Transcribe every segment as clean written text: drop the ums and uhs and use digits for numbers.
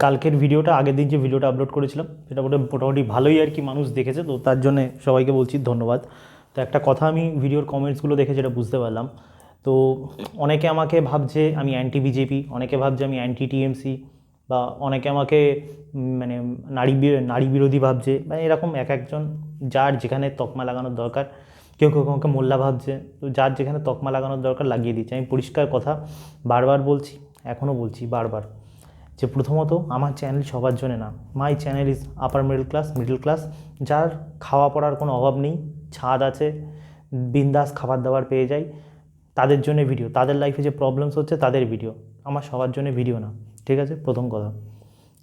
কালকের ভিডিওটা আগের দিন যে ভিডিওটা আপলোড করেছিলাম সেটা মোটামুটি ভালোই আর কি মানুষ দেখেছে, তো তার জন্যে সবাইকে বলছি ধন্যবাদ। তো একটা কথা আমি ভিডিওর কমেন্টসগুলো দেখে যেটা বুঝতে পারলাম, তো অনেকে আমাকে ভাবছে আমি অ্যান্টি বিজেপি, অনেকে ভাবছে আমি অ্যান্টি টিএমসি, বা অনেকে আমাকে মানে নারী বিরোধী ভাবছে, মানে এরকম এক একজন যার যেখানে তকমা লাগানোর দরকার। কেউ কেউ আমাকে মোল্লা ভাবছে, তো যার যেখানে তকমা লাগানোর দরকার লাগিয়ে দিচ্ছে। আমি পরিষ্কার কথা বারবার বলছি, এখনও বলছি বারবার, যে প্রথমত আমার চ্যানেল সবার জন্য না। My channel is upper middle class, যার খাওয়া পড়ার কোনো অভাব নেই, ছাদ আছে, বিন্দাস খাবার দাবার পেয়ে যায়, তাদের জন্য ভিডিও। তাদের লাইফে যে প্রবলেমস হচ্ছে তাদের ভিডিও, আমার সবার জন্য ভিডিও না। ঠিক আছে, প্রথম কথা।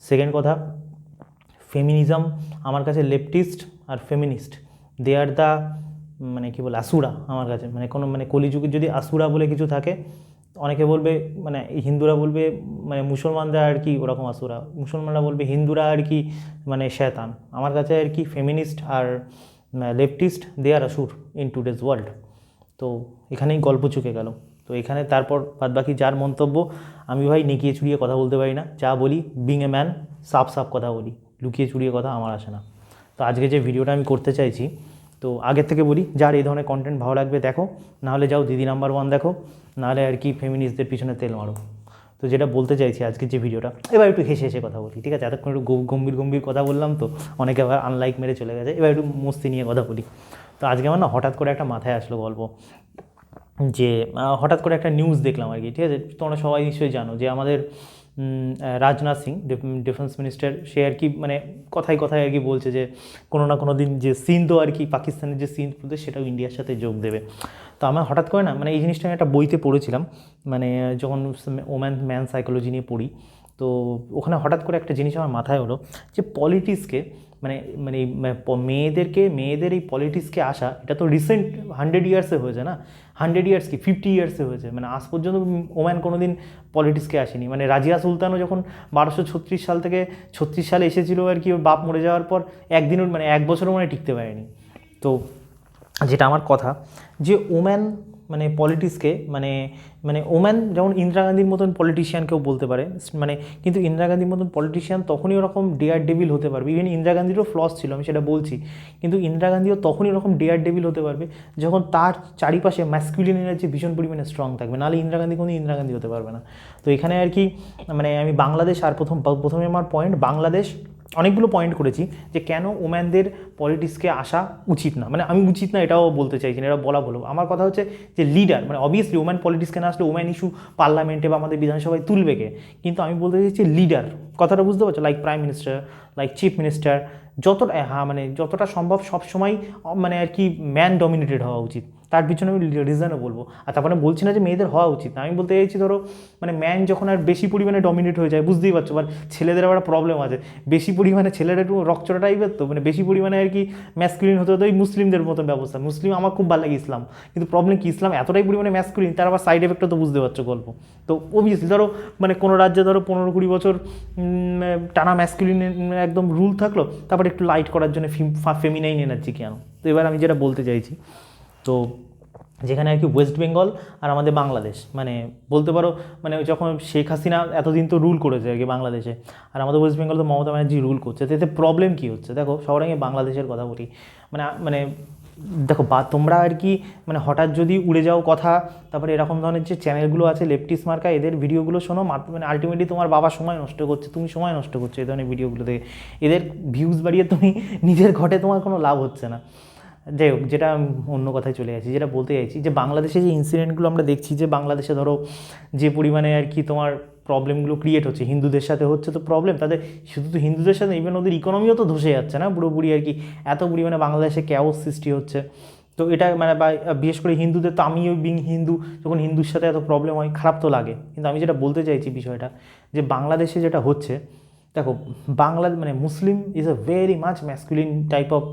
সেকেন্ড কথা, ফেমিনিজম আমার কাছে লেফটিস্ট আর ফেমিনিস্ট দে আর দ্য মানে কী বলে আসুরা আমার কাছে, মানে কোনো মানে কলিযুগের যদি আসুরা বলে কিছু থাকে, অনেকে বলবে মানে হিন্দুরা বলবে মানে মুসলমানরা আর কি ওরকম আসুরা, মুসলমানরা বলবে হিন্দুরা আর কি মানে শয়তান। আমার কাছে আর কি ফেমিনিস্ট আর লেফটিস্ট দে আর আসুর ইন টুডেজ ওয়ার্ল্ড। তো এখানেই গল্প চুকে গেল। তো এখানে তারপর বাদবাকি যার মন্তব্য, আমি ভাই নেকিয়ে চুরিয়ে কথা বলতে পারি না, যা বলি বিং এ ম্যান সাফ সাফ কথা বলি, লুকিয়ে চুরিয়ে কথা আমার আসে না। তো আজকে যে ভিডিওটা আমি করতে চাইছি, তো আগের থেকে বলি, যার এই ধরনের কন্টেন্ট ভালো লাগবে দেখো, নাহলে যাও দিদি নাম্বার 1 দেখো, নাহলে আর কি ফেমিনিস্টদের পিছনে তেল মারো। তো যেটা বলতে চাইছি আজকের যে ভিডিওটা, এবার একটু হেসে হেসে কথা বলি, ঠিক আছে? এতক্ষণ একটু গম্ভীর কথা বললাম, তো অনেকে আবার আনলাইক মেরে চলে গেছে, এবার একটু মস্তি নিয়ে কথা বলি। তো আজকে আমার না হঠাৎ করে একটা মাথায় আসলো গল্প, যে হঠাৎ করে একটা নিউজ দেখলাম আর কি, ঠিক আছে? তোমরা সবাই নিশ্চয়ই জানো যে আমাদের রাজনাথ সিং ডিফেন্স মিনিস্টার, সে আর কি মানে কথায় কথায় আর কি বলছে যে কোনো না কোনো দিন যে সিন্ধও আর কি পাকিস্তানের যে সিন্ধ প্রদেশ সেটাও ইন্ডিয়ার সাথে যোগ দেবে। তো আমার হঠাৎ করে না মানে এই জিনিসটা আমি একটা বইতে পড়েছিলাম, মানে যখন ম্যান সাইকোলজি নিয়ে পড়ি, তো ওখানে হঠাৎ করে একটা জিনিস আমার মাথায় হলো, যে পলিটিক্সকে মানে মানে মেয়েদের এই পলিটিক্সকে আসা, এটা তো রিসেন্ট 100 ইয়ার্সে হয়েছে না। 100 ইয়ার্স কি 50 ইয়ার্সে হয়েছে, মানে আজ পর্যন্ত ওম্যান কোনো দিন পলিটিক্সকে আসেনি। মানে রাজিয়া সুলতানও যখন 1236 সাল থেকে 36 সালে এসেছিলো আর কি, ওর বাপ মরে যাওয়ার পর একদিনও মানে 1 বছরও মানে টিকতে পারেনি। তো যেটা আমার কথা, যে ওম্যান মানে পলিটিক্সকে মানে মানে ওম্যান যেমন ইন্দিরা গান্ধীর মতন পলিটিশিয়ান কেউ বলতে পারে, মানে কিন্তু ইন্দিরা গান্ধীর মতন পলিটিশিয়ান তখনই ওরকম ডেয়ার ডেভিল হতে পারবে। ইভেন ইন্দিরা গান্ধীরও ফ্লস ছিল, আমি সেটা বলছি, কিন্তু ইন্দিরা গান্ধীও তখনই ওরকম ডেয়ার ডেভিল হতে পারবে যখন তার চারিপাশে ম্যাসকুলিন এনার্জি ভীষণ পরিমাণে স্ট্রং থাকবে, নাহলে ইন্দিরা গান্ধী কোনো ইন্দিরা গান্ধী হতে পারবে না। তো এখানে আর কি মানে আমি বাংলাদেশ আর প্রথমে আমার পয়েন্ট বাংলাদেশ, অনেকগুলো পয়েন্ট করেছি যে কেন ওম্যানদের পলিটিক্সকে আসা উচিত না, মানে আমি উচিত না এটাও বলতে চাইছি না, এটা বলা বলবো। আমার কথা হচ্ছে যে লিডার, মানে অবভিয়াসলি ওম্যান পলিটিক্সকে না আসলে ওম্যান ইস্যু পার্লামেন্টে বা আমাদের বিধানসভায় তুলবে কে, কিন্তু আমি বলতে চাইছি লিডার কথাটা বুঝতে পারছো, like prime minister, like chief minister, যতটা হ্যাঁ মানে যতটা সম্ভব সবসময় মানে আর কি ম্যান ডমিনেটেড হওয়া উচিত। তার পিছনে আমি রিজনও বলবো। আর তারপরে বলছি না যে মেয়েদের হওয়া উচিত না, আমি বলতে চাইছি ধরো মানে ম্যান যখন আর বেশি পরিমাণে ডমিনেট হয়ে যায়, বুঝতেই পারছো, বা ছেলেদের আবার প্রবলেম আছে, বেশি পরিমাণে ছেলেরা একটু রকচটা টাইপের, তো মানে বেশি পরিমাণে আর কি ম্যাসকুলিন হতে হতো ওই মুসলিমদের মতন ব্যবস্থা। মুসলিম আমার খুব ভালো লাগে ইসলাম, কিন্তু প্রবলেম কি ইসলাম এতটাই পরিমাণে ম্যাসকুলিন, তার আবার সাইড এফেক্টটা তো বুঝতে পারছো গল্প। তো অবভিয়াসলি ধরো মানে কোনো রাজ্যে ধরো 15-20 বছর টানা ম্যাসকুলিন একদম রুল থাকলো, তারপর একটু লাইট করার জন্য ফেমিনাইন এনার্জি কেন। তো এবার আমি যেটা বলতে চাইছি, তো যেখানে আর কি ওয়েস্ট বেঙ্গল আর আমাদের বাংলাদেশ, মানে বলতে পারো মানে যখন শেখ হাসিনা এতদিন তো রুল করেছে আর কি বাংলাদেশে, আর আমাদের ওয়েস্ট বেঙ্গল তো মমতা ব্যানার্জি রুল করছে, তো এতে প্রবলেম কী হচ্ছে দেখো। সবার আগে বাংলাদেশের কথা বলি, মানে মানে দেখো বা তোমরা আর কি মানে হঠাৎ যদি উড়ে যাও কথা, তারপরে এরকম ধরনের যে চ্যানেলগুলো আছে লেফটিস মার্কা, এদের ভিডিওগুলো শোনো, মানে আলটিমেটলি তোমার বাবা সময় নষ্ট করছে, তুমি সময় নষ্ট করছো এই ধরনের ভিডিওগুলো দেখে। এদের ভিউজ বাড়িয়ে তুমি নিজের ঘটে তোমার কোনো লাভ হচ্ছে না। যাই হোক, যেটা অন্য কথায় চলে গেছি, যেটা বলতে চাইছি যে বাংলাদেশে যে ইনসিডেন্টগুলো আমরা দেখছি, যে বাংলাদেশে ধরো যে পরিমাণে আর কি তোমার প্রবলেমগুলো ক্রিয়েট হচ্ছে, হিন্দুদের সাথে হচ্ছে তো প্রবলেম, তাদের শুধু তো হিন্দুদের সাথে, ইভেন ওদের ইকোনমিও তো ধসে যাচ্ছে না পুরোপুরি আর কি, এত পরিমাণে বাংলাদেশে ক্যাওস সৃষ্টি হচ্ছে। তো এটা মানে বা বিশেষ করে হিন্দুদের, তো আমিও বিং হিন্দু, যখন হিন্দুর সাথে এত প্রবলেম হয় খারাপ তো লাগে, কিন্তু আমি যেটা বলতে চাইছি বিষয়টা, যে বাংলাদেশে যেটা হচ্ছে দেখো, বাংলা মানে মুসলিম is a very much masculine type of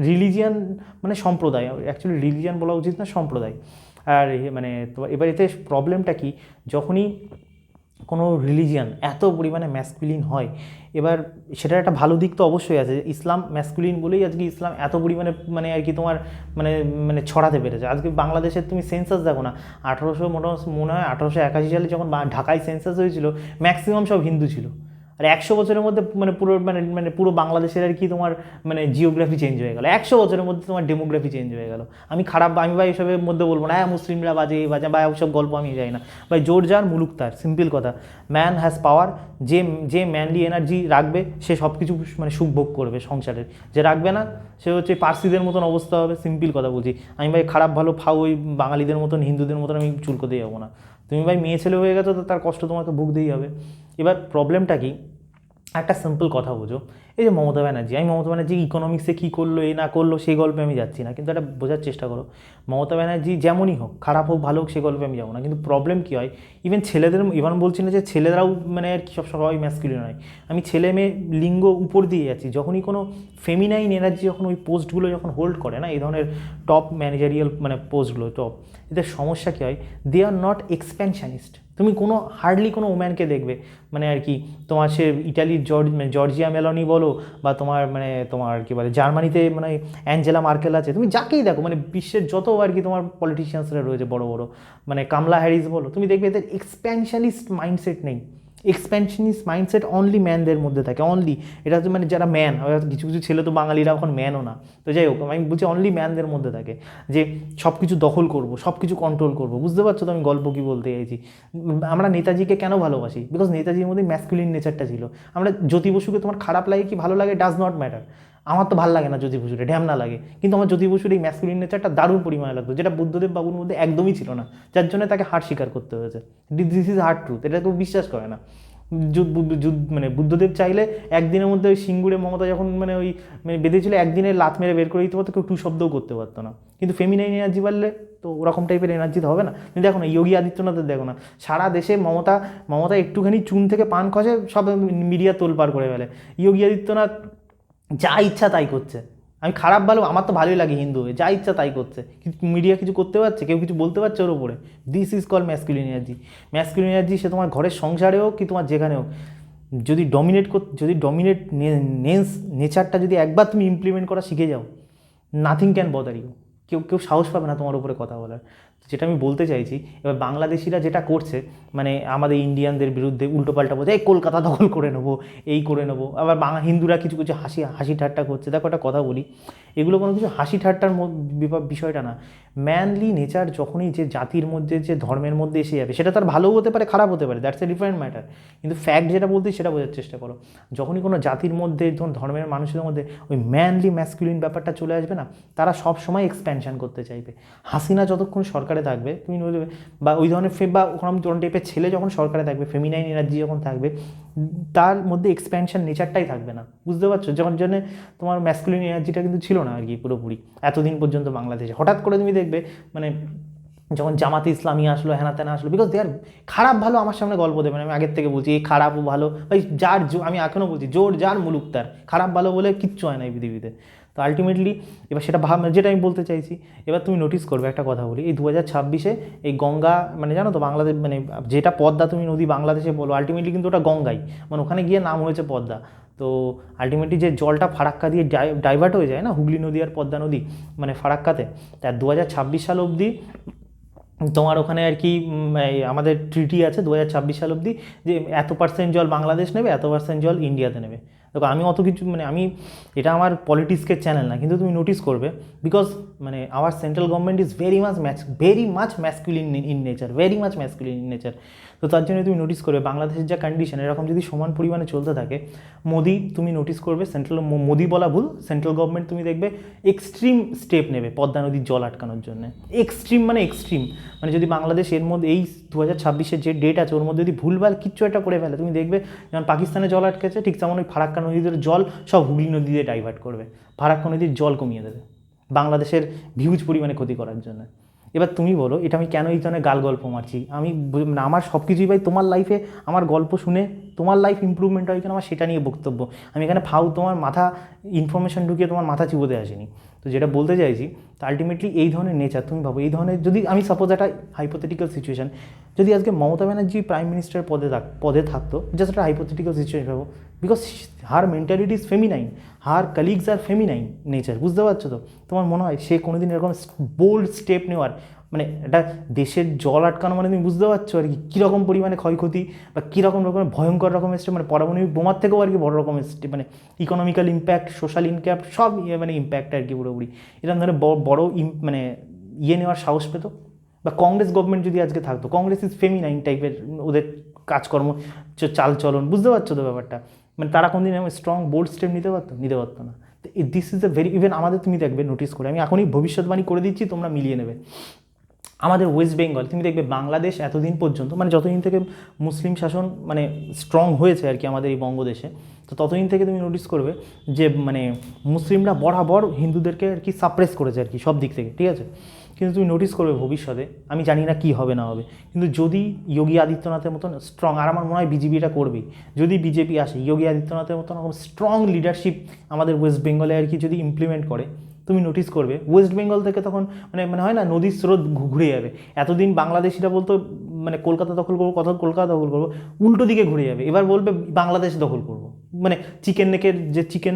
religion মানে সম্প্রদায়, অ্যাকচুয়ালি রিলিজিয়ান বলা উচিত না, সম্প্রদায়। আর মানে তো এবার এতে প্রবলেমটা কি, যখনই কোনো রিলিজিয়ান এত পরিমাণে ম্যাসকুলিন হয়, এবার সেটার একটা ভালো দিক তো অবশ্যই আছে, ইসলাম ম্যাসকুলিন বলেই আজকে ইসলাম এত পরিমাণে মানে আর কি তোমার মানে মানে ছড়াতে পেরেছে। আজকে বাংলাদেশের তুমি সেন্সাস দেখো না, মনে হয় 1881 সালে যখন ঢাকায় সেন্সাস হয়েছিল ম্যাক্সিমাম সব হিন্দু ছিল, আর 100 বছরের মধ্যে মানে পুরো মানে মানে পুরো বাংলাদেশের আর কি তোমার মানে জিওগ্রাফি চেঞ্জ হয়ে গেল, 100 বছরের মধ্যে তোমার ডেমোগ্রাফি চেঞ্জ হয়ে গেল। আমি ভাই এসবের মধ্যে বলবো না হ্যাঁ মুসলিমরা বাজে বাজে বা ওসব গল্প আমি যাই না ভাই, জোর যার মুলুক তার, সিম্পল কথা। ম্যান হ্যাজ পাওয়ার, যে যে ম্যানলি এনার্জি রাখবে সে সব কিছু মানে সুখ ভোগ করবে সংসারের, যে রাখবে না সে হচ্ছে পার্সিদের মতন অবস্থা হবে, সিম্পল কথা বলছি। আমি ভাই খারাপ ভালো ফাও ওই বাঙালিদের মতন হিন্দুদের মতন আমি চুলকোতে যাবো না। তুমি ভাই মেয়ে ছেলে হয়ে গেছো তো তার কষ্ট তোমাকে ভুগতেই হবে। এবার প্রবলেমটা কি, একটা সিম্পল কথা বোঝো, এই যে মমতা ব্যানার্জি, আমি মমতা ব্যানার্জি ইকোনমিক্সে কী করলো এই না করলো সেই গল্পে আমি যাচ্ছি না, কিন্তু একটা বোঝার চেষ্টা করো, মমতা ব্যানার্জি যেমনই হোক, খারাপ হোক ভালো হোক সে গল্পে আমি যাবো না, কিন্তু প্রবলেম কী হয়, ইভেন ছেলেদের, ইভেন বলছি না যে ছেলেরাও মানে আর কি সবাই ম্যাসকুলিন হয়, আমি ছেলে মেয়ে লিঙ্গ উপর দিয়ে যাচ্ছি, যখনই কোনো ফেমিনাইন এনার্জি যখন ওই পোস্টগুলো যখন হোল্ড করে না, এই ধরনের টপ ম্যানেজারিয়াল মানে পোস্টগুলো টপ, এদের সমস্যা কী হয়, দে আর নট এক্সপ্যানশনিস্ট। তুমি কোনো হার্ডলি কোনো ওম্যানকে দেখবে মানে আর কি তোমার সে ইটালির জর্জিয়া মেলোনি বলো বা তোমার মানে তোমার কী বলে জার্মানিতে মানে অ্যাঞ্জেলা মার্কেল আছে, তুমি যাকেই দেখো মানে বিশ্বের যত আর কি তোমার পলিটিশিয়ানসরা রয়েছে বড় বড়, মানে কামলা হ্যারিস বলো, তুমি দেখবে এদের এক্সপ্যানশনিস্ট মাইন্ডসেট নেই। এক্সপ্যানশনিস্ট মাইন্ডসেট অনলি ম্যানদের মধ্যে থাকে, অনলি। এটা হচ্ছে মানে যারা ম্যান, কিছু কিছু ছেলে তো বাঙালিরা এখন ম্যানও না, তো যাই হোক আমি বলছি অনলি ম্যানদের মধ্যে থাকে, যে সব কিছু দখল করবো, সব কিছু কন্ট্রোল করবো। বুঝতে পারছো তো আমি গল্প কী বলতে চাইছি? আমরা নেতাজিকে কেন ভালোবাসি? বিকজ নেতাজির মধ্যে ম্যাসকুলিন নেচারটা ছিল। আমরা জ্যোতি বসুকে তোমার খারাপ লাগে কি ভালো লাগে ডাজ নট ম্যাটার, আমার তো ভালো লাগে না জ্যোতি বসুরে, ঢ্যামনা লাগে, কিন্তু আমার জ্যোতি বসুর এই ম্যাসকুলিন নেচারটা দারুণ পরিমাণে লাগতো, যেটা বুদ্ধদেব বাবুর মধ্যে একদমই ছিল না, যার জন্য তাকে হার স্বীকার করতে হয়েছে। দিস ইজ হার্ড ট্রুথ, এটা কেউ বিশ্বাস করে না। মানে বুদ্ধদেব চাইলে একদিনের মধ্যে ওই সিঙ্গুরে মমতা যখন মানে ওই মানে বেঁধেছিল একদিনে লাত মেরে বের করে দিতে পারতো, কেউ টু শব্দও করতে পারতো না, কিন্তু ফেমিনাইন এনার্জি বাড়লে তো ওরকম টাইপের এনার্জি তো হবে না। তুমি দেখো না যোগী আদিত্যনাথের, দেখো না সারা দেশে মমতা একটুখানি চুন থেকে পান খসে সব মিডিয়া তোলপাড় করে ফেলে, যোগী আদিত্যনাথ যা ইচ্ছা তাই করছে। আমি খারাপ ভালো, আমার তো ভালোই লাগে হিন্দু হয়ে, যা ইচ্ছা তাই করছে, কিন্তু মিডিয়া কিছু করতে পারছে, কেউ কিছু বলতে পারছে ওর উপরে? This is call masculine energy. Masculine energy সে তোমার ঘরের সংসারে হোক কি তোমার যেখানে হোক, যদি ডমিনেট নেচারটা যদি একবার তুমি ইমপ্লিমেন্ট করা শিখে যাও, নাথিং ক্যান বদার ইউ। কেউ সাহস পাবে না তোমার উপরে কথা বলার। যেটা আমি বলতে চাইছি, এবার বাংলাদেশিরা যেটা করছে মানে আমাদের ইন্ডিয়ানদের বিরুদ্ধে উল্টোপাল্টা বলছে, এই কলকাতা দখল করে নেবো, এই করে নেবো, আবার হিন্দুরা কিছু কিছু হাসি ঠাট্টা করছে। দেখো একটা কথা বলি, এগুলো কোনো কিছু হাসি ঠাট্টার বিষয়টা না। ম্যানলি নেচার যখনই যে জাতির মধ্যে যে ধর্মের মধ্যে এসে যাবে, সেটা তার ভালোও হতে পারে খারাপ হতে পারে, দ্যাটস এ ডিফারেন্ট ম্যাটার, কিন্তু ফ্যাক্ট যেটা বলতে সেটা বোঝার চেষ্টা করো। যখনই কোনো জাতির মধ্যে ধর্মের মানুষের মধ্যে ওই ম্যানলি ম্যাসকুলিন ব্যাপারটা চলে আসবে না, তারা সব সময় এক্সপ্যানশন করতে চাইবে। হাসিনা যতক্ষণ সরকারে থাকবে তুমি বলবে, বা ওই ধরনের বা ওরকম টাইপের ছেলে যখন সরকারে থাকবে, ফেমিনাইন এনার্জি যখন থাকবে, তার মধ্যে এক্সপ্যানশন নেচারটাই থাকবে না। বুঝতে পারছো? যখন জন্য তোমার ম্যাসকুলিন এনার্জিটা কিন্তু ছিল না আর কি পুরোপুরি এতদিন পর্যন্ত বাংলাদেশে। হঠাৎ করে তুমি দেখবে মানে যখন জামাতে ইসলামী আসলো, হ্যানা ত্যানা আসলো, বিকজ দে আর খারাপ ভালো আমার সামনে গল্প দেবেন, আমি আগের থেকে বলছি এই খারাপ ও ভালো ভাই আমি এখনও বলছি জোর যার মুলুক তার, খারাপ ভালো বলে কিচ্ছু হয় না এই পৃথিবীতে। তো আলটিমেটলি এবার সেটা যেটা আমি বলতে চাইছি, এবার তুমি নোটিস করবে একটা কথা বলি, এই 2026-এ এই গঙ্গা মানে জানো তো বাংলাদেশ মানে যেটা পদ্মা তুমি নদী বাংলাদেশে বলো, আলটিমেটলি কিন্তু ওটা গঙ্গাই, মানে ওখানে গিয়ে নাম হয়েছে পদ্মা। তো আলটিমেটলি যে জলটা ফারাক্কা দিয়ে ডাইভার্ট হয়ে যায় না, হুগলি নদী আর পদ্মা নদী মানে ফারাক্কাতে, তার 2026 সাল অবধি তোমার ওখানে আর কি আমাদের ট্রিটি আছে 2026 সাল অবধি, যে এত% জল বাংলাদেশ নেবে, এত% জল ইন্ডিয়াতে নেবে। দেখো আমি অত কিছু মানে এটা আমার পলিটিক্সের চ্যানেল না, কিন্তু তুমি নোটিস করবে বিকজ মানে hour central government is very much masculine in nature, very much masculine in nature. তো তার জন্য তুমি নোটিস করবে বাংলাদেশের যা কন্ডিশন এরকম যদি সমান পরিমাণে চলতে থাকে, তুমি নোটিস করবে মোদি বলা ভুল, সেন্ট্রাল গভর্নমেন্ট তুমি দেখবে এক্সট্রিম স্টেপ নেবে পদ্মা নদীর জল আটকানোর জন্য। এক্সট্রিম মানে যদি বাংলাদেশ এর মধ্যে এই 2026-এর যে ডেট আছে ওর মধ্যে যদি ভুলভাল কিচ্ছু একটা করে ফেলে, তুমি দেখবে যেমন পাকিস্তানে জল আটকেছে, ঠিক তেমন ওই ফারাক্কা নদীদের জল সব হুগলি নদীতে ডাইভার্ট করবে, ফারাক্কা নদীর জল কমিয়ে দেবে বাংলাদেশের হিউজ পরিমাণে ক্ষতি করার জন্য। এবার তুমি বলো এটা আমি কেন এই ধরনের গাল গল্প মারছি? আমার সব কিছুই ভাই তোমার লাইফে আমার গল্প শুনে তোমার লাইফ ইমপ্রুভমেন্ট হয় কিনা আমার সেটা নিয়ে বক্তব্য। আমি এখানে তোমার মাথা ইনফরমেশন ঢুকিয়ে তোমার মাথা চিবোতে আসিনি। তো যেটা বলতে চাইছি, তো আলটিমেটলি এই ধরনের নেচার, তুমি ভাবো এই ধরনের যদি আমি সাপোজ একটা হাইপোথেটিক্যাল সিচুয়েশন, যদি আজকে মমতা ব্যানার্জি প্রাইম মিনিস্টার পদে থাকতো, জাস্ট একটা হাইপোথেটিক্যাল সিচুয়েশন ভাবো, because her mentality is feminine, her colleagues are feminine nature, বুঝতে পারছো তো? তোমার মনে হয় সে কোনোদিন এরকম বোল্ড স্টেপ নেওয়ার, মানে এটা দেশের জল আটকানো মানে তুমি বুঝতে পারছো আর কি কীরকম পরিমাণে ক্ষয়ক্ষতি বা কীরকম রকমের ভয়ঙ্কর রকমের স্টেপ, মানে পারমাণবিক বোমার থেকেও আর কি বড় রকমের স্টেপ, মানে ইকোনমিক্যাল ইম্প্যাক্ট, সোশ্যাল ইম্প্যাক্ট, সব মানে ইম্প্যাক্ট আর কি পুরোপুরি এরকম ধরনের বড় মানে নেওয়ার সাহস পেত। বা কংগ্রেস গভর্নমেন্ট যদি আজকে থাকতো, কংগ্রেস ইজ ফেমিনাইন টাইপের ওদের কাজকর্ম, চাল চলন, বুঝতে পারছো তো ব্যাপারটা? মানে তারা কোনদিন এমন স্ট্রং বোল্ড স্টেপ নিতে পারতো না। তো this is a very, even আমাদের তুমি দেখবে নোটিস করে, আমি এখনই ভবিষ্যৎবাণী করে দিচ্ছি, তোমরা মিলিয়ে নেবে। আমাদের ওয়েস্ট বেঙ্গল, তুমি দেখবে বাংলাদেশ এতদিন পর্যন্ত, মানে যতদিন থেকে মুসলিম শাসন মানে স্ট্রং হয়েছে আর কি আমাদের এই বঙ্গদেশে, তো ততদিন থেকে তুমি নোটিস করবে যে মানে মুসলিমরা বরাবর হিন্দুদেরকে আর কি সাপ্রেস করেছে আর কি সব দিক থেকে, ঠিক আছে? কিন্তু তুমি নোটিস করবে ভবিষ্যতে, আমি জানি না কী হবে না হবে, কিন্তু যদি যোগী আদিত্যনাথের মতন স্ট্রং, আর আমার মনে হয় বিজেপি এটা করবেই, যদি বিজেপি আসে যোগী আদিত্যনাথের মতন স্ট্রং লিডারশিপ আমাদের ওয়েস্ট বেঙ্গলে আর কি যদি ইমপ্লিমেন্ট করে, তুমি নোটিস করবে ওয়েস্ট বেঙ্গল থেকে তখন মানে হয় না নদীর স্রোত ঘুরে যাবে। এতদিন বাংলাদেশিরা বলতো মানে কলকাতা দখল করবো, কলকাতা দখল করবো, উল্টো দিকে ঘুরে যাবে, এবার বলবে বাংলাদেশ দখল করবো। মানে চিকেন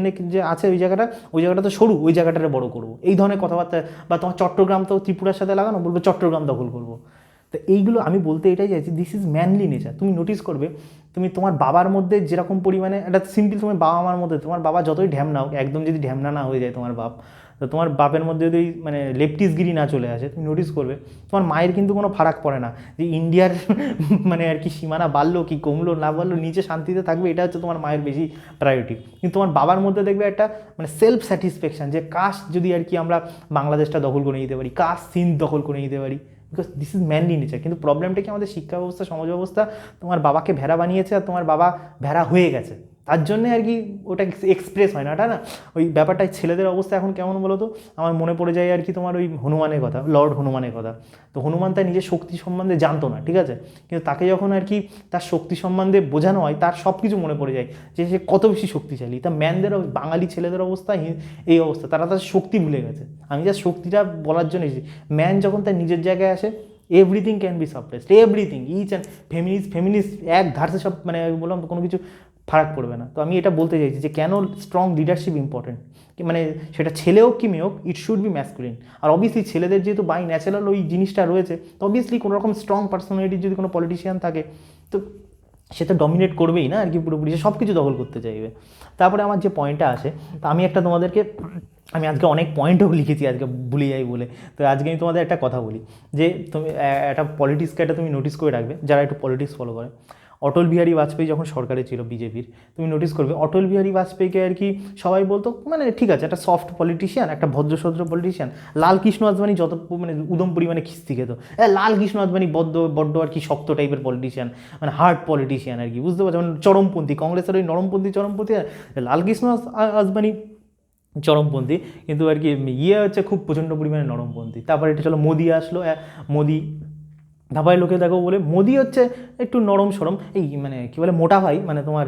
নেক যে আছে ওই জায়গাটা তো সরু, ওই জায়গাটারে বড় করবো, এই ধরনের কথাবার্তা। বা তোমার চট্টগ্রাম তো ত্রিপুরার সাথে লাগানো, বলবে চট্টগ্রাম দখল করবো। তো এইগুলো আমি বলতে এটাই চাইছি, দিস ইজ ম্যানলি নেচার। তুমি নোটিস করবে, তুমি তোমার বাবার মধ্যে যেরকম পরিমাণে একটা সিম্পল, তোমার বাবা মার মধ্যে, তোমার বাবা যতই ঢ্যামনা হোক, একদম যদি ঢ্যামনা না হয়ে যায় তোমার বাপ, তো তোমার বাপের মধ্যে যদি মানে লেফটিসগিরি না চলে আসে, তুমি নোটিস করবে তোমার মায়ের কিন্তু কোনো ফারাক পড়ে না যে ইন্ডিয়ার মানে আর কি সীমানা বাড়লো কি কমলো না বাড়লো, নিচে শান্তিতে থাকবে, এটা হচ্ছে তোমার মায়ের বেশি প্রায়োরিটি। কিন্তু তোমার বাবার মধ্যে দেখবে একটা মানে সেলফ স্যাটিসফ্যাকশান, যে কাশ যদি আর কি আমরা বাংলাদেশটা দখল করে নিতে পারি, কাশ সিন্ধ দখল করে নিতে পারি, because this is manly nature. কিন্তু প্রবলেমটা কি, আমাদের শিক্ষা ব্যবস্থা, সমাজ ব্যবস্থা তোমার বাবাকে ভেড়া বানিয়েছে, আর তোমার বাবা ভেড়া হয়ে গেছে, তার জন্যে আর কি ওটা এক্সপ্রেস হয় না, ওটা না ওই ব্যাপারটাই। ছেলেদের অবস্থা এখন কেমন বলো তো, আমার মনে পড়ে যায় আর কি তোমার ওই হনুমানের কথা, লর্ড হনুমানের কথা। তো হনুমান তার নিজের শক্তি সম্বন্ধে জানতো না, ঠিক আছে, কিন্তু তাকে যখন আর কি তার শক্তি সম্বন্ধে বোঝানো হয়, তার সব কিছু মনে পড়ে যায় যে সে কত বেশি শক্তিশালী। তা ম্যানদের, বাঙালি ছেলেদের অবস্থা এই অবস্থা, তারা তার শক্তি ভুলে গেছে। আমি যা শক্তিটা বলার জন্য এসেছি, ম্যান যখন তার নিজের জায়গায় আসে, everything can be suppressed, everything, each and feminist এক ধারসে সব, মানে বললাম তো কোনো কিছু ফারাক পড়বে না। তো আমি এটা বলতে চাইছি যে কেন স্ট্রং লিডারশিপ ইম্পর্টেন্ট, মানে সেটা ছেলে হোক কি মেয়ে হোক, ইট শুড বি ম্যাসকুলিন। আর অবভিয়াসলি ছেলেদের যেহেতু বাই ন্যাচারাল ওই জিনিসটা রয়েছে, তো অবভিয়াসলি কোনো রকম স্ট্রং পার্সোনালিটির যদি কোনো পলিটিশিয়ান থাকে, তো সে তো ডমিনেট করবেই না আর কি, পুরোপুরি সে সব কিছু দখল করতে চাইবে। তারপরে আমার যে পয়েন্টটা আসে, তো আমি একটা তোমাদেরকে, আমি আজকে অনেক পয়েন্টও লিখেছি আজকে ভুলে যাই বলে, তো আজকে আমি তোমাদের একটা কথা বলি যে তুমি একটা পলিটিক্সকে একটা তুমি নোটিস করে রাখবে, যারা একটু পলিটিক্স ফলো করে। অটল বিহারী বাজপেয়ী যখন সরকারে ছিল বিজেপির, তুমি নোটিস করবে অটল বিহারী বাজপেয়ীকে আর কি সবাই বলতো মানে ঠিক আছে একটা সফট পলিটিশিয়ান, একটা ভদ্রসদ্র পলিটিশিয়ান। লাল কৃষ্ণ আদবানি যত মানে উদম পরিমাণে খিস্তি খেত, লাল কৃষ্ণ আদবানি বড্ড আর কি শক্ত টাইপের পলিটিশিয়ান, মানে হার্ড পলিটিশিয়ান আর কি, বুঝতে পারছো, মানে চরমপন্থী, কংগ্রেসের ওই চরমপন্থী, লাল কৃষ্ণ আদবানি চরমপন্থী, কিন্তু আর কি হচ্ছে খুব প্রচণ্ড পরিমাণে নরমপন্থী। তারপরে এটা চলো মোদি আসলো, মোদি ধাপায় লোকে দেখো বলে মোদি হচ্ছে একটু নরম সরম, এই মানে কী বলে মোটা ভাই, মানে তোমার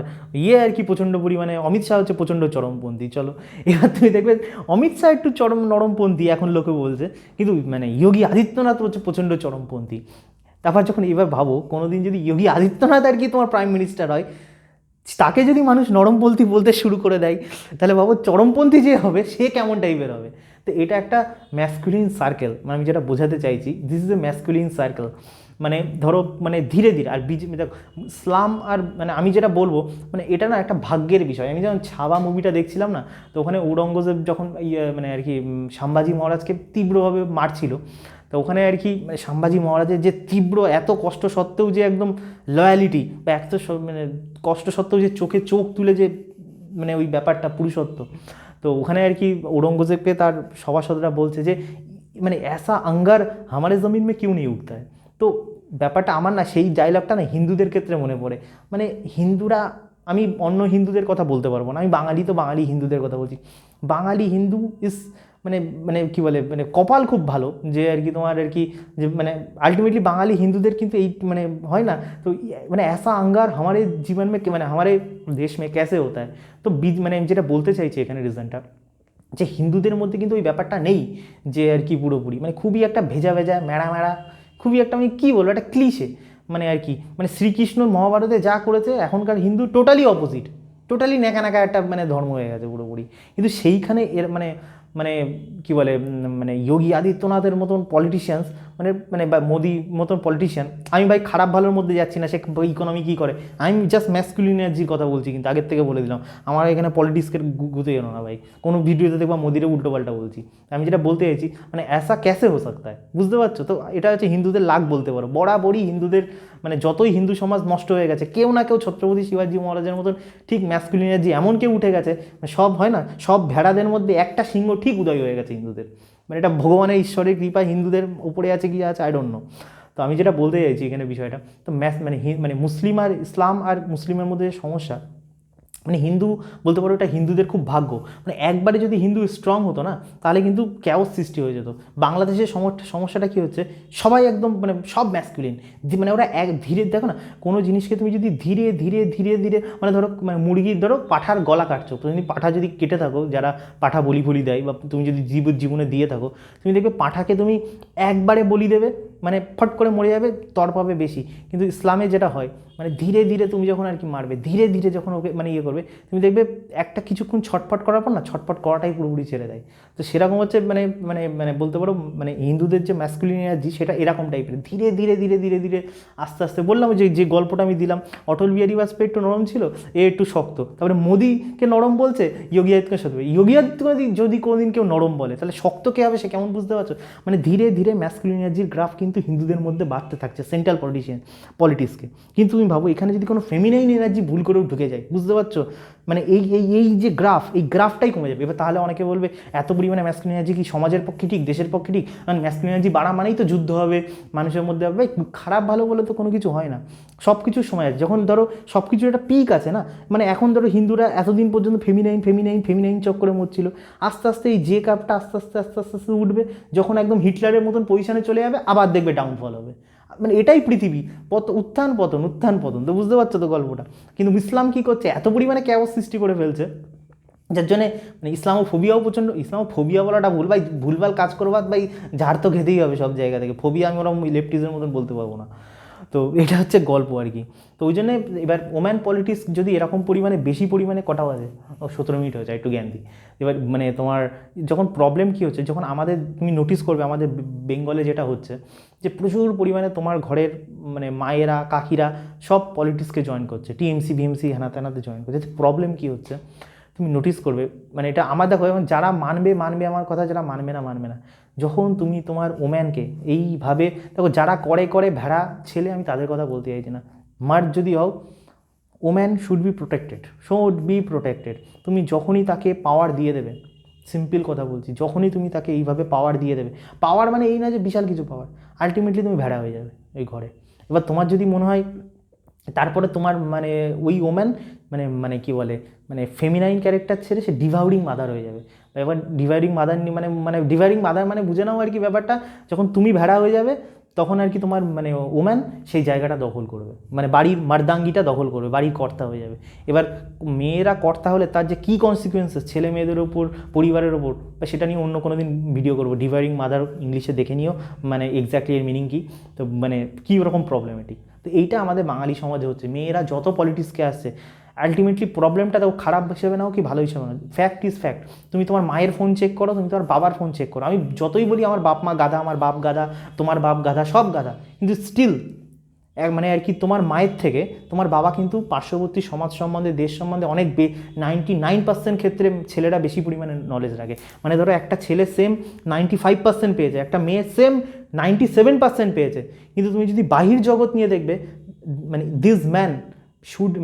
আর কি প্রচণ্ড পরিমাণে। অমিত শাহ হচ্ছে প্রচণ্ড চরমপন্থী। চলো এবার তুমি দেখবে অমিত শাহ একটু নরমপন্থী এখন লোকে বলছে, কিন্তু মানে যোগী আদিত্যনাথ হচ্ছে প্রচণ্ড চরমপন্থী। তারপর যখন এবার ভাবো কোনো দিন যদি যোগী আদিত্যনাথ আর কি তোমার প্রাইম মিনিস্টার হয়, তাকে যদি মানুষ নরমপন্থী বলতে শুরু করে দেয়, তাহলে ভাবো চরমপন্থী যে হবে সে কেমন টাইপের হবে। তো এটা একটা ম্যাসকুলিন সার্কেল, মানে আমি যেটা বোঝাতে চাইছি, this is a masculine circle. মানে ধরো মানে ধীরে ধীরে, আর বিজেপি দেখো ইসলাম, আর মানে আমি যেটা বলবো মানে এটা না একটা ভাগ্যের বিষয়। আমি যখন ছাবা মুভিটা দেখছিলাম না, তো ওখানে ঔরঙ্গজেব যখন মানে আর কি সম্ভাজি মহারাজকে তীব্রভাবে মারছিল, তো ওখানে আর কি মানে সম্ভাজি মহারাজের যে তীব্র এত কষ্ট সত্ত্বেও যে একদম লয়ালিটি, বা এত মানে কষ্ট সত্ত্বেও যে চোখে চোখ তুলে যে মানে ওই ব্যাপারটা পুরুষত্ব, তো ওখানে আর কি ঔরঙ্গজেবকে তার সভাসদরা বলছে যে মানে ऐसा अंगर हमारे ज़मीन में क्यों नहीं उठता है। তো ব্যাপারটা আমার না সেই ডায়লগটা না হিন্দুদের ক্ষেত্রে মনে পড়ে। মানে হিন্দুরা, আমি অন্য হিন্দুদের কথা বলতে পারবো না, আমি বাঙালি, তো বাঙালি হিন্দুদের কথা বলছি। বাঙালি হিন্দু ইজ মানে মানে কী বলে মানে কপাল খুব ভালো যে আর কি তোমার আর কি যে মানে আলটিমেটলি বাঙালি হিন্দুদের কিন্তু এই মানে হয় না তো মানে ऐसा अंगार हमारे जीवन में মানে हमारे देश में कैसे होता है তো মানে আমি যেটা বলতে চাইছি এখানে রিজনটা যে হিন্দুদের মধ্যে কিন্তু ওই ব্যাপারটা নেই যে আর কি পুরোপুরি মানে খুবই একটা ভেজা ভেজা ম্যাড়া ম্যাড়া খুবই একটা আমি কী বলবো একটা ক্লিশে মানে আর কি মানে শ্রীকৃষ্ণ মহাভারতে যা করেছে এখনকার হিন্দু টোটালি অপোজিট টোটালি ন্যাকা ন্যাকা একটা মানে ধর্ম হয়ে গেছে পুরোপুরি কিন্তু সেইখানে এর মানে মানে কী বলে মানে যোগী আদিত্যনাথের মতন পলিটিশিয়ানস মানে মানে বা মোদি মতন পলিটিশিয়ান আমি ভাই খারাপ ভালোর মধ্যে যাচ্ছি না সে ইকোনমি কী করে আমি জাস্ট ম্যাসকুলিন এনার্জির কথা বলছি কিন্তু আগের থেকে বলে দিলাম আমার এখানে পলিটিক্সকে গুতে যেন না ভাই কোনো ভিডিওতে দেখবা মোদিরে উল্টোপাল্টা বলছি আমি যেটা বলতে চাইছি মানে ऐसा कैसे हो सकता है বুঝতে পারছো তো এটা হচ্ছে হিন্দুদের লাগ বলতে পারো বরাবরই হিন্দুদের মানে যতই হিন্দু সমাজ নষ্ট হয়ে গেছে কেউ না কেউ ছত্রপতি শিবাজি মহারাজের মতন ঠিক ম্যাসকুলিন এনার্জি এমন কেউ উঠে গেছে সব হয় না সব ভেড়াদের মধ্যে একটা সিংহ ঠিক উদয় হয়ে গেছে হিন্দুদের মানে এটা ভগবানের ঈশ্বরের কৃপা হিন্দুদের উপরে আছে কি আছে আই ডোন্ট নো তো আমি যেটা বলতে চাইছি এখানে বিষয়টা তো মানে মানে মুসলিম আর ইসলাম আর মুসলিমের মধ্যে যে সমস্যা মানে হিন্দু বলতে পারো এটা হিন্দুদের খুব ভাগ্য মানে একবারে যদি হিন্দু স্ট্রং হতো না তাহলে কিন্তু ক্যাওস সৃষ্টি হয়ে যেত বাংলাদেশের সমস্যাটা কী হচ্ছে সবাই একদম মানে সব ম্যাসকুলিন মানে ওরা এক ধীরে দেখো না কোনো জিনিসকে তুমি যদি ধীরে ধীরে ধীরে ধীরে মানে ধরো মানে মুরগির ধরো পাঠার গলা কাটছো তো যদি পাঠা যদি কেটে থাকো যারা পাঠা বলি ফলি দেয় বা তুমি যদি জীবনে দিয়ে থাকো তুমি দেখবে পাঠাকে তুমি একবারে বলি দেবে মানে ফট করে মরে যাবে তর পাবে বেশি কিন্তু ইসলামে যেটা হয় মানে ধীরে ধীরে তুমি যখন আর কি মারবে ধীরে ধীরে যখন ওকে মানে ইয়ে করবে তুমি দেখবে একটা কিছুক্ষণ ছটফট করার পর না ছটফট করাটাই পুরোপুরি ছেড়ে দেয় তো সেরকম হচ্ছে মানে মানে মানে বলতে পারো মানে হিন্দুদের যে ম্যাসকুলিন এনার্জি সেটা এরকম টাইপের ধীরে ধীরে ধীরে ধীরে ধীরে আস্তে আস্তে বললাম যে গল্পটা আমি দিলাম অটল বিহারী বাজপেয়ী একটু নরম ছিল এ একটু শক্ত তারপরে মোদিকে নরম বলছে যোগী আদিত্যনাথ শক্ত যোগী আদিত্যনাথ যদি কোনোদিন কেউ নরম বলে তাহলে শক্ত কে হবে সে কেমন বুঝতে পারছো মানে ধীরে ধীরে ম্যাসকুলিন এনার্জির গ্রাফ কিন্তু হিন্দুদের মধ্যে বাড়তে থাকছে সেন্ট্রাল পলিটিক্সকে কিন্তু তুমি ভাবো এখানে যদি কোনো ফেমিনাইন এনার্জি ভুল করেও ঢুকে যায় বুঝতে পারছো মানে এই যে গ্রাফ এই গ্রাফটাই কমে যাবে এবার তাহলে অনেকে বলবে এত পরিমাণে ম্যাসকুলিন এনার্জি কি সমাজের পক্ষে ঠিক দেশের পক্ষে ঠিক কারণ ম্যাসকুলিন এনার্জি বাড়া মানেই তো যুদ্ধ হবে মানুষের মধ্যে হবে খারাপ ভালো বলে তো কোনো কিছু হয় না সব কিছুর সময় আছে যখন ধরো সব কিছুর একটা পিক আছে না মানে এখন ধরো হিন্দুরা এতদিন পর্যন্ত ফেমিনাইন চক্করে মরছিল আস্তে আস্তে এই যে কাপটা আস্তে আস্তে আস্তে আস্তে আস্তে উঠবে যখন একদম হিটলারের মতন পজিশনে চলে যাবে আবার দেখবে ডাউনফল হবে মানে এটাই পৃথিবী উত্থান পতন তো বুঝতে পারছো তো গল্পটা কিন্তু ইসলাম কী করছে এত পরিমাণে ক্যাওস সৃষ্টি করে ফেলছে যার জন্যে মানে ইসলামোফোবিয়াও প্রচণ্ড ইসলামোফোবিয়া বলাটা ভুলভাল কাজ করবার ভাই ঝাড় তো খেতেই হবে সব জায়গা থেকে ফোবিয়া আমি ওরকম লেফটিজের মতন বলতে পারবো না তো এটা হচ্ছে গল্প আর কি তো ওই জন্যে এবার ওম্যান পলিটিক্স যদি এরকম পরিমাণে বেশি পরিমাণে কটা বাজে 17 মিনিট হয়েছে একটু জ্ঞান দিই এবার মানে তোমার যখন প্রবলেম কী হচ্ছে যখন আমাদের তুমি নোটিস করবে আমাদের বেঙ্গলে যেটা হচ্ছে যে প্রচুর পরিমাণে তোমার ঘরের মানে মায়েরা কাকিরা সব পলিটিক্সকে জয়েন করছে টিএমসি ভিএমসি হেনাতেনাতে জয়েন করছে প্রবলেম কী হচ্ছে তুমি নোটিস করবে মানে এটা আমার দেখো এবং যারা মানবে আমার কথা যারা মানবে না যখন তুমি তোমার ওম্যানকে এইভাবে দেখো যারা করে ভেড়া ছেলে আমি তাদের কথা বলতে চাইছি না মার যদি হও ওম্যান শুড বি প্রোটেক্টেড তুমি যখনই তাকে পাওয়ার দিয়ে দেবে সিম্পল কথা বলছি যখনই তুমি তাকে এইভাবে পাওয়ার দিয়ে দেবে পাওয়ার মানে এই না যে বিশাল কিছু পাওয়ার আলটিমেটলি তুমি ভেড়া হয়ে যাবে এই ঘরে এবার তোমার যদি মনে হয় তারপরে তোমার মানে ওই ওম্যান মানে মানে কী বলে মানে ফেমিনাইন ক্যারেক্টার ছেড়ে সে ডিভাউরিং মাদার হয়ে যাবে এবার ডিভাইডিং মাদার মানে মানে ডিভাইডিং মাদার মানে বুঝে নাও আর কি ব্যাপারটা যখন তুমি ভেড়া হয়ে যাবে তখন আর কি তোমার মানে ওম্যান সেই জায়গাটা দখল করবে মানে বাড়ির মারদাঙ্গিটা দখল করবে বাড়ির কর্তা হয়ে যাবে এবার মেয়েরা কর্তা হলে তার যে কী কনসিকুয়েন্সেস ছেলে মেয়েদের ওপর পরিবারের ওপর সেটা নিয়ে অন্য কোনো দিন ভিডিও করবো ডিভাইডিং মাদার ইংলিশে দেখে নিও মানে এক্স্যাক্টলি এর মিনিং কী তো মানে কী ওরকম প্রবলেমেটিক তো এইটা আমাদের বাঙালি সমাজে হচ্ছে মেয়েরা যত পলিটিক্সকে আসছে আলটিমেটলি প্রবলেমটা তাও খারাপ হিসেবে নাও কি ভালো হিসেবে নাও ফ্যাক্ট ইজ ফ্যাক্ট তুমি তোমার মায়ের ফোন চেক করো তুমি তোমার বাবার ফোন চেক করো আমি যতই বলি আমার বাপ মা গাধা আমার বাপ গাধা তোমার বাপ গাধা সব গাধা কিন্তু স্টিল মানে আর কি তোমার মায়ের থেকে তোমার বাবা কিন্তু পার্শ্ববর্তী সমাজ সম্বন্ধে দেশ সম্বন্ধে অনেক 99% ক্ষেত্রে ছেলেরা বেশি পরিমাণে নলেজ রাখে মানে ধরো একটা ছেলে সেম 95% পেয়েছে একটা মেয়ে সেম 97% পেয়েছে কিন্তু তুমি যদি বাহির জগৎ নিয়ে দেখবে মানে দিস ম্যান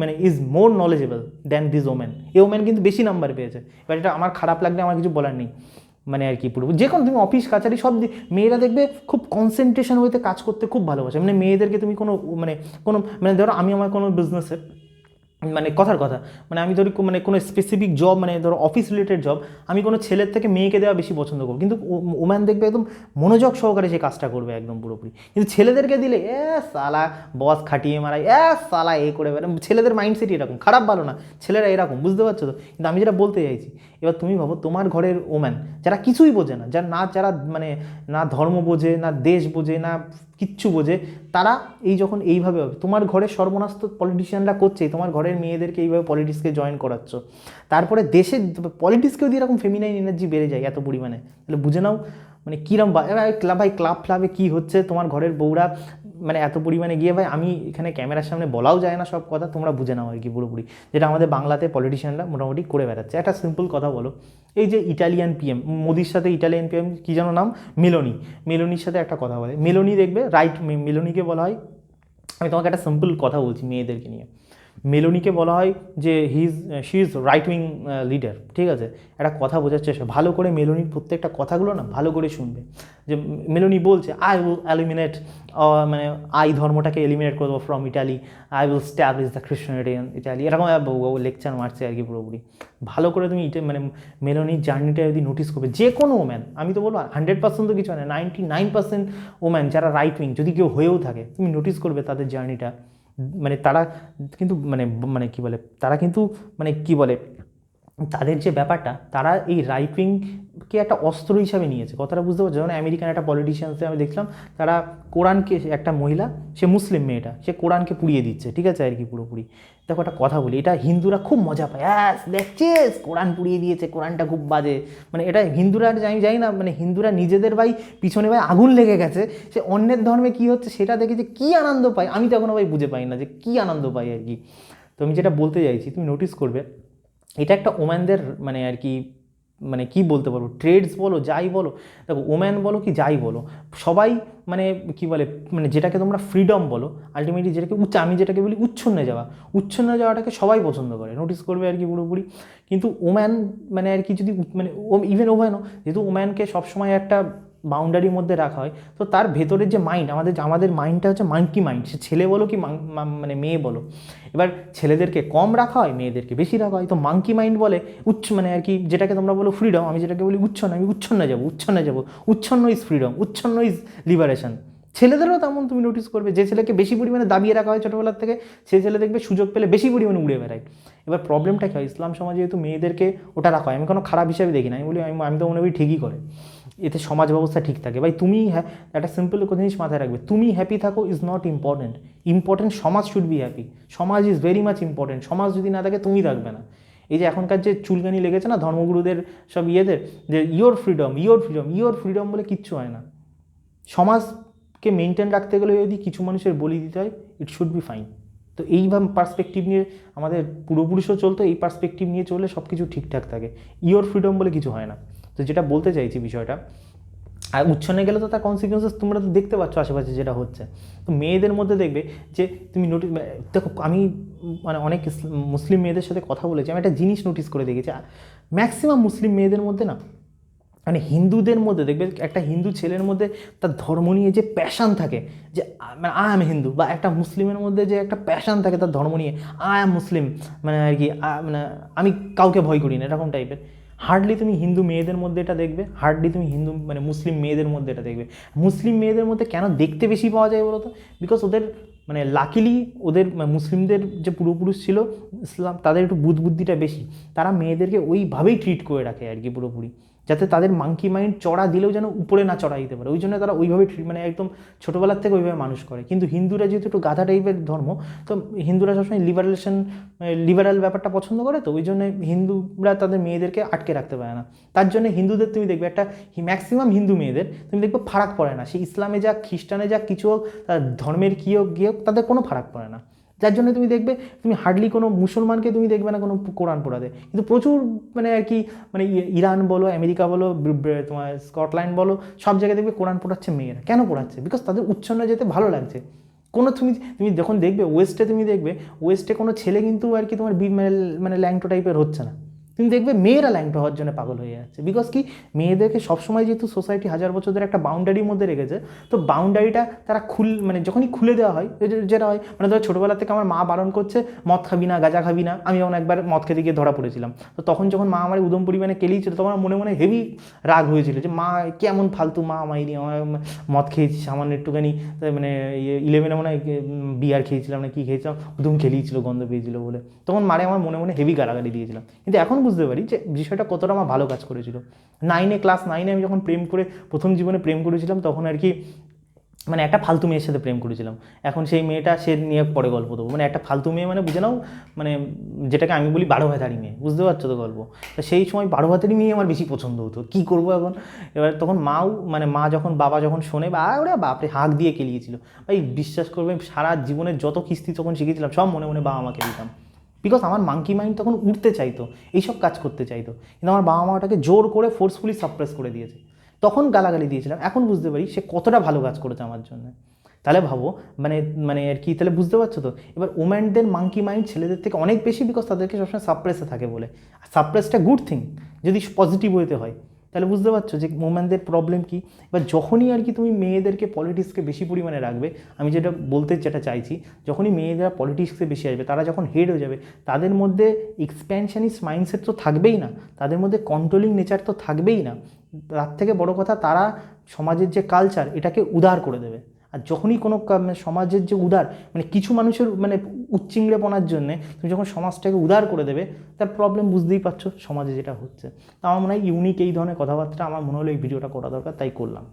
মানে is more knowledgeable than this woman এই ওম্যান কিন্তু বেশি নাম্বার পেয়েছে এবার এটা আমার খারাপ লাগলে আমার কিছু বলার নেই মানে আর কি পুরো যে কোনো তুমি অফিস কাছারি সব মেয়েরা দেখবে খুব কনসেন্ট্রেশন হইতে কাজ করতে খুব ভালোবাসে মানে মেয়েদেরকে তুমি কোনো মানে ধরো আমি আমার কোনো বিজনেসের মানে কথার কথা, মানে আমি ধরি মানে কোনো স্পেসিফিক জব, মানে ধরো অফিস রিলেটেড জব, আমি কোনো ছেলের থেকে মেয়েকে দেওয়া বেশি পছন্দ করবো, কিন্তু ওম্যান দেখবে একদম মনোযোগ সহকারে সে কাজটা করবে একদম পুরোপুরি। কিন্তু ছেলেদেরকে দিলে সালা বস খাটিয়ে মারায়, সালা করে বেড়াম, ছেলেদের মাইন্ডসেটই এরকম, খারাপ ভালো না, ছেলেরা এরকম, বুঝতে পারছো তো? কিন্তু আমি যেটা বলতে চাইছি, এবার তুমি ভাবো তোমার ঘরের ওম্যান যারা কিছুই বোঝে না, যারা মানে না ধর্ম বোঝে, না দেশ বোঝে, না কিচ্ছু বোঝে, তারা যখন এইভাবে হবে, তোমার ঘরের সর্বনাশ তো পলিটিশিয়ানরা করছেই, তোমার ঘরের মেয়েদেরকে এইভাবে পলিটিক্সকে জয়েন করাচ্ছ, তারপরে দেশের পলিটিক্সকেও দিয়ে এরকম ফেমিনাইন এনার্জি বেড়ে যায় এত পরিমাণে, তাহলে বুঝে নাও মানে কীরম ভাই ক্লাব ফ্লাবে কী হচ্ছে, তোমার ঘরের বউরা মানে এত পরিমাণে গিয়ে, ভাই আমি এখানে ক্যামেরার সামনে বলাও যায় না সব কথা, তোমরা বুঝে নাও আর কি পুরোপুরি, যেটা আমাদের বাংলাতে পলিটিশিয়ানরা মোটামুটি করে বেড়াচ্ছে। একটা সিম্পল কথা বলো, এই যে ইটালিয়ান পিএম মোদির সাথে ইটালিয়ান পিএম কী যেন নাম, মেলোনির সাথে একটা কথা বলে, মেলোনি দেখবে রাইট, মেলোনিকে বলা হয়, আমি তোমাকে একটা সিম্পল কথা বলছি মেয়েদেরকে নিয়ে, মেলোনিকে বলা হয় যে she is right wing leader, ঠিক আছে? একটা কথা বোঝার চেষ্টা ভালো করে, মেলোনির প্রত্যেকটা কথাগুলো না ভালো করে শুনবে, যে মেলোনি বলছে আই উইল এলিমিনেট, মানে আই ধর্মটাকে এলিমিনেট করে দেবো from Italy, I will establish the খ্রিস্টানিটি in Italy, এরকম লেকচার মারছে আর কি পুরোপুরি। ভালো করে তুমি মানে মেলোনির জার্নিটা যদি নোটিস করবে, যে কোনো ওম্যান, আমি তো বলবো 100% তো কিছু না, 99% ওম্যান যারা রাইট উইং যদি কেউ হয়েও থাকে, তুমি নোটিস করবে তাদের জার্নিটা, মানে তারা কিন্তু মানে মানে কী বলে, তারা কিন্তু মানে কী বলে, তাদের যে ব্যাপারটা, তারা এই রাইট উইংকে একটা অস্ত্র হিসাবে নিয়েছে, কথাটা বুঝতে পারছো? যেমন আমেরিকান একটা পলিটিশিয়ানসে আমি দেখলাম, তারা কোরআনকে, একটা মহিলা, সে মুসলিম মেয়েটা, সে কোরআনকে পুড়িয়ে দিচ্ছে, ঠিক আছে আর কি পুরোপুরি। দেখো একটা কথা বলি, এটা হিন্দুরা খুব মজা পায়, দেখছিস কোরআন পুড়িয়ে দিয়েছে, কোরআনটা খুব বাজে, মানে এটা হিন্দুরা, আমি জানি না, মানে হিন্দুরা নিজেদের ভাই পিছনে ভাই আগুন লেগে গেছে, সে অন্যের ধর্মে কী হচ্ছে সেটা দেখে যে কী আনন্দ পায়, আমি তো এখনও ভাই বুঝে পাই না যে কী আনন্দ পাই আর কি। তো আমি যেটা বলতে চাইছি, তুমি নোটিস করবে এটা একটা ওম্যানদের মানে আর কি, মানে কি বলতে পারবো, ট্রেডস বলো যাই বলো, দেখো ওম্যান বলো কি যাই বলো, সবাই মানে কি বলে, মানে যেটাকে তোমরা ফ্রিডম বলো, আলটিমেটলি যেটাকে আমি যেটাকে বলি উচ্ছন্নে যাওয়াটাকে সবাই পছন্দ করে, নোটিস করবে আর কি পুরোপুরি। কিন্তু ওম্যান মানে আর কি যদি মানে ইভেন ওম্যানও, যেহেতু ওম্যানকে সবসময় একটা বাউন্ডারির মধ্যে রাখা হয়, তো তার ভেতরের যে মাইন্ড, আমাদের মাইন্ডটা হচ্ছে মাঙ্কি মাইন্ড, সে ছেলে বলো কি মানে মেয়ে বলো, এবার ছেলেদেরকে কম রাখা হয়, মেয়েদেরকে বেশি রাখা হয়, তো মাঙ্কি মাইন্ড বলে মানে আর কি, যেটাকে তোমরা বলো ফ্রিডম, আমি যেটাকে বলি আমি উচ্ছন্নে যাবো, উচ্ছন্ন ইজ ফ্রিডম, উচ্ছন্ন ইজ লিবারেশন। ছেলেদেরও তেমন তুমি নোটিস করবে, যে ছেলেকে বেশি পরিমাণে দাবিয়ে রাখা হয় ছোটোবেলার থেকে, সেই ছেলে দেখবে সুযোগ পেলে বেশি পরিমাণে উড়ে বেড়ায়। এবার প্রবলেমটা কী হয়, ইসলাম সমাজে যেহেতু মেয়েদেরকে ওটা রাখা হয়, আমি কোনো খারাপ হিসাবে দেখি না, আমি বলি আমি তো মনে করি ঠিকই করে, এতে সমাজ ব্যবস্থা ঠিক থাকে। ভাই তুমি একটা সিম্পল জিনিস মাথায় রাখবে, তুমি হ্যাপি থাকো ইজ নট ইম্পর্টেন্ট সমাজ শুড বি হ্যাপি, সমাজ ইজ ভেরি মাচ ইম্পর্টেন্ট, সমাজ যদি না থাকে তুমি থাকবে না। এই যে এখনকার যে চুলকানি লেগেছে না ধর্মগুরুদের সব ইয়েদের, যে ইয়োর ফ্রিডম বলে কিচ্ছু হয় না। সমাজকে মেনটেন রাখতে গেলে যদি কিছু মানুষের বলি দিতে হয়, ইট শুড বি ফাইন। তো এইভাবে পার্সপেক্টিভ নিয়ে আমাদের পূর্বপুরুষও চলতো, এই পার্সপেক্টিভ নিয়ে চললে সব কিছু ঠিকঠাক থাকে, ইয়োর ফ্রিডম বলে কিছু হয় না। তো যেটা বলতে চাইছি বিষয়টা, আর উচ্ছন্নে গেলে তো তার কনসিকুয়েন্সেস তোমরা তো দেখতে পাচ্ছ আশেপাশে যেটা হচ্ছে। তো মেয়েদের মধ্যে দেখবে যে তুমি দেখো, আমি মানে অনেক মুসলিম মেয়েদের সাথে কথা বলেছি, আমি একটা জিনিস নোটিস করে দেখেছি, ম্যাক্সিমাম মুসলিম মেয়েদের মধ্যে না, মানে হিন্দুদের মধ্যে দেখবে, একটা হিন্দু ছেলের মধ্যে তার ধর্ম নিয়ে যে প্যাশান থাকে, যে মানে আই এম হিন্দু, বা একটা মুসলিমের মধ্যে যে একটা প্যাশান থাকে তার ধর্ম নিয়ে, আই এম মুসলিম, মানে আর কি মানে আমি কাউকে ভয় করি না, এরকম টাইপের, হার্ডলি তুমি হিন্দু মেয়েদের মধ্যে এটা দেখবে, মানে মুসলিম মেয়েদের মধ্যে এটা দেখবে। মুসলিম মেয়েদের মধ্যে কেন দেখতে বেশি পাওয়া যায় বলো তো? বিকজ ওদের মানে লাকিলি ওদের মুসলিমদের যে পূর্বপুরুষ ছিল ইসলাম, তাদের একটু বুদ্ধিটা বেশি, তারা মেয়েদেরকে ওইভাবেই ট্রিট করে রাখে আর কি পুরোপুরি, যাতে তাদের মাঙ্কি মাইন্ড চড়া দিলেও যেন উপরে না চড়া দিতে পারে, ওই জন্য তারা ওইভাবে মানে একদম ছোটোবেলার থেকে ওইভাবে মানুষ করে। কিন্তু হিন্দুরা যেহেতু একটু গাধা টাইপের ধর্ম, তো হিন্দুরা সবসময় লিবারাল ব্যাপারটা পছন্দ করে, তো ওই জন্য হিন্দুরা তাদের মেয়েদেরকে আটকে রাখতে পারে না। তার জন্য হিন্দুদের তুমি দেখবে একটা ম্যাক্সিমাম হিন্দু মেয়েদের তুমি দেখবে ফারাক পড়ে না, সে ইসলামে যাক খ্রিস্টানে যাক কিছু হোক, তার ধর্মের কী হোক গিয়ে হোক, তাদের কোনো ফারাক পড়ে না। যার জন্য তুমি দেখবে তুমি হার্ডলি কোনো মুসলমানকে তুমি দেখবে না কোনো কোরআন পড়াতে, কিন্তু প্রচুর মানে আর কি মানে ইরান বলো, আমেরিকা বলো, তোমার স্কটল্যান্ড বলো, সব জায়গায় দেখবে কোরআন পড়াচ্ছে মেয়েরা। কেন পড়াচ্ছে? বিকজ তাদের উচ্ছন্নে যেতে ভালো লাগছে। কোনো তুমি যখন দেখবে ওয়েস্টে, তুমি দেখবে ওয়েস্টে কোনো ছেলে কিন্তু আর কি তোমার মানে ল্যাংটো টাইপের হচ্ছে না, তুমি দেখবে মেয়েরা ল্যাংটা হওয়ার জন্য পাগল হয়ে যাচ্ছে। বিকজ কি, মেয়েদেরকে সবসময় যেহেতু সোসাইটি হাজার বছর ধরে একটা বাউন্ডারির মধ্যে রেখেছে, তো বাউন্ডারিটা তারা মানে যখনই খুলে দেওয়া হয়, যেটা হয় মানে ধরো ছোটোবেলা থেকে আমার মা বারণ করছে মদ খাবি না, গাঁজা খাবি না। আমি যখন একবার মদ খেতে গিয়ে ধরা পড়েছিলাম, তো তখন যখন মা আমার উদম পরিমাণে কেলিয়েছিল, তখন আমার মনে মনে হেভি রাগ হয়েছিল যে মা কেমন ফালতু মা মাইরি, আমার মদ খেয়েছি সামান্য একটুখানি, মানে 11 মনে হয় বিয়ার খেয়েছিলাম না কি খেয়েছিলাম, উদম খেলিয়েছিল, গন্ধ পেয়েছিল বলে। তখন মারে আমার মনে মনে হেভি গালাগালি দিয়েছিলাম। কিন্তু এখন বুঝতে পারি যে বিষয়টা কতটা আমার ভালো কাজ করেছিল। ক্লাস 9-এ আমি যখন প্রেম করে প্রথম জীবনে প্রেম করেছিলাম, তখন আর কি মানে একটা ফালতু মেয়ের সাথে প্রেম করেছিলাম। এখন সেই মেয়েটা সে নিয়ে পরে গল্প দেবো। মানে একটা ফালতু মেয়ে মানে বুঝে নাও, মানে যেটাকে আমি বলি 12 ভাতারি মেয়ে, বুঝতে পারছো তো গল্প। তো সেই সময় 12 ভাতারি মেয়ে আমার বেশি পছন্দ হতো। কী করবো এখন? এবার তখন মা যখন বাবা যখন শোনে, ওরা বাপরে হাঁক দিয়ে কেলিয়েছিল। ভাই বিশ্বাস করবে, সারা জীবনের যত কিস্তি তখন শিখেছিলাম সব মনে মনে বাবা মাকে দিতাম। বিকজ আমার মাঙ্কি মাইন্ড তখন উঠতে চাইতো, এইসব কাজ করতে চাইতো, কিন্তু আমার বাবা মা ওটাকে জোর করে ফোর্সফুলি সাপ্রেস করে দিয়েছে। তখন গালাগালি দিয়েছিলাম, এখন বুঝতে পারি সে কতটা ভালো কাজ করেছে আমার জন্য। তাহলে ভাবো, মানে মানে আর কি, তাহলে বুঝতে পারছো তো। এবার ওম্যানদের মাঙ্কি মাইন্ড ছেলেদের থেকে অনেক বেশি, বিকজ তাদেরকে সবসময় সাপ্রেসে থাকে বলে। সাপ্রেসটা গুড থিং যদি পজিটিভ ওয়েতে হয়। তাহলে বুঝতে পারছো যে ওম্যানদের প্রবলেম কী। এবার যখনই আর কি তুমি মেয়েদেরকে পলিটিক্সকে বেশি পরিমাণে রাখবে, আমি যেটা চাইছি, যখনই মেয়েরা পলিটিক্সে বেশি আসবে, তারা যখন হেড হয়ে যাবে, তাদের মধ্যে এক্সপ্যানশনিস্ট মাইন্ডসেট তো থাকবেই না, তাদের মধ্যে কন্ট্রোলিং নেচার তো থাকবেই না। তার থেকে বড় কথা, তারা সমাজের যে কালচার এটাকে উদার করে দেবে। আর যখনই কোনো সমাজের যে উদার, মানে কিছু মানুষের মানে উচ্চিংড়েপনার জন্যে তুমি যখন সমাজটাকে উদার করে দেবে, তার প্রবলেম বুঝতেই পারছো সমাজে যেটা হচ্ছে। তা আমার মনে হয় ইউনিক এই ধরনের কথাবার্তা আমার মনে হলো এই ভিডিওটা করা দরকার, তাই করলাম।